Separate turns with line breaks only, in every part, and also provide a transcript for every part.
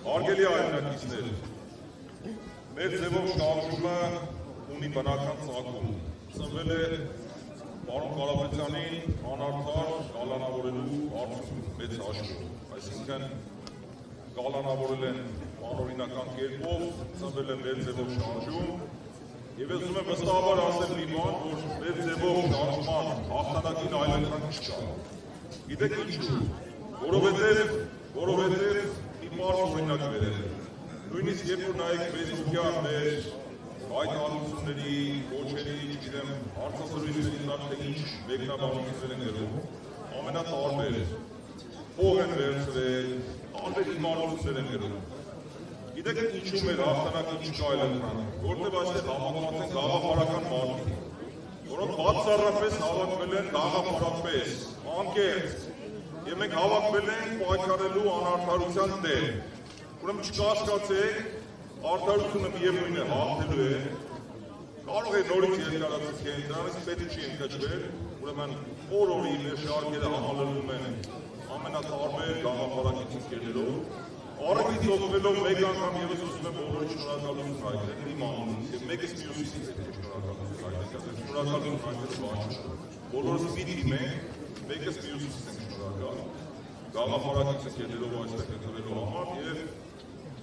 Հարգելի հայրենակիցներ, մեր ձևով շարժումը ունի բնական ծագում, ծնվել է պարոն Կարապետյանին անարդար կալանավորելու արդյունքում մեծ հաշվով, այսինքն կալանավորել են անօրինական կերպով, ծնվել է մեր ձևով շարժում, եւ ես ուզում եմ վստահաբար ասել մի բան, որ մեր ձևով շարժման հաղթանակին այլընտրանք չկա։ Գիտեք ինչու, որովհետեւ մի բարձ օրինակ վերել։ Նույնիսկ երբ որ նայեք Facebook-յան մեր հայտարարությունների, կոչերի, չգիտեմ, հարցազրույցների տակ թե ինչ մեկնաբանություններ են գրում, ամենատարբեր փող են վերցրել, տարբեր իմաստություններ են գրում։ Գիտեք ինչու մեր հաղթանակը չկա այլընտրանք, որտեղ այստեղ հավաքված են գաղափարական մարդիկ, որոնք բացառապես հավաքվել են գաղափարապես, անկեղծ, եւ մենք հավաքվել ենք պայքարելու անարդարության դեմ։ Ուրեմն չկասկածեք, արդարությունը միևնույն է հաղթելու է, կարող է նորից երկարացնել, դրանից պետք չի ընկճվել, ուրեմն օր-օրի մեր շարքերը համալրվում են ամենատարբեր գաղափարակից ընկերներով, առաքից օգնելով մեկ անգամ եւս ուզում եմ բոլորի շնորհակալություն հայտնել իմ անունից եւ մեկս մյուսից շնորհակալություն հայտնել, շնորհակալություն հայտնել բաց։ Բոլորս մի թիմ ենք, մեկս մյուսից ենք շնորհակալ, գաղափարակից ընկերներով այստեղ ընտրելու համար եւ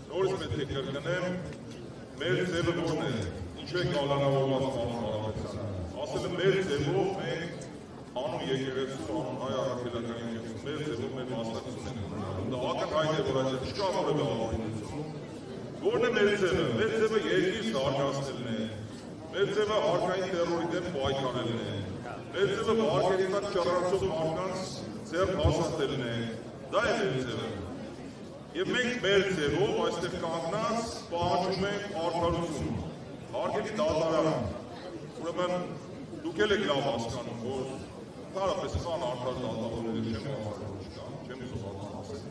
նորից պետք է կրկնեմ, մեր ձևը որն է, ինչ է կալանավորված պարոն Կարապետյանը, ասել եմ մեր ձևով մենք անուն եկեղեցու, անուն հայ առաքելական եկեղեցու, մեր ձևով մեր մասնակցություն ենք ունենալու, դա ակնհայտ է, որ այդպես չկա որևէ ապօրինություն։ Որն է մեր ձևը երկիր զարգացնելն է, մեր ձևը հարկային տերորի դեմ պայքարելն է, մեր ձևը վարկերի տակ ճառացող մարդկանց ձեռք հաստատելն է, դա է մեր ձևը։ Եվ մենք մեր ձևով այստեղ կանգնած պահանջում ենք արդարություն, հարգելի դատարան, ուրեմն դուք էլ եք լավ հասկանում, որ ընդհանրապես կան արդար դատավորներ, չեմ ասել, չեմ ուզում ասել։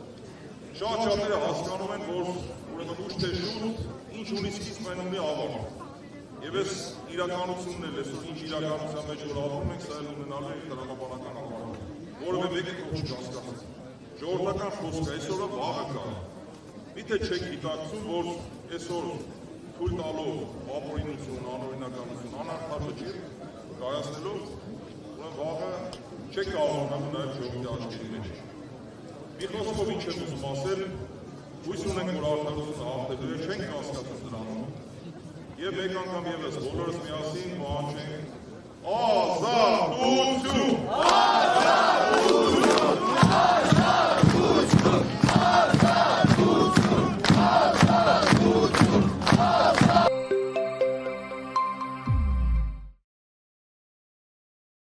Շատ-շատերը հասկանում են, որ ուրեմն ուշ թե շուտ ինչ ունի սկիզբ այն ունի ավարտ։ Եվ այս իրականությունն էլ այսօր ինչ իրականության մեջ որ ապրում ենք, սա էլ ունենալու է տրամաբանական ավարտ, որովհետև եկեք ոչ կասկածել։ Ժողովրդական խոսքը այսօրը վաղը կա։ Միթե չեք գիտակցում, որ այսօր թույլ տալով ապօրինություն, անօրինականություն, անարդար վճիռ կայացնելով, ուրեմն վաղը չեք կարողանալու նաև ժողովրդի աչքերի մեջ։ Մի խոսքով ինչ եմ ուզում ասել, հույս ունենք, որ արդարությունը հաղթելու է, չենք կասկածում դրանում։ Եվ մեկ անգամ ևս բոլորս միասին պահանջենք ազատություն։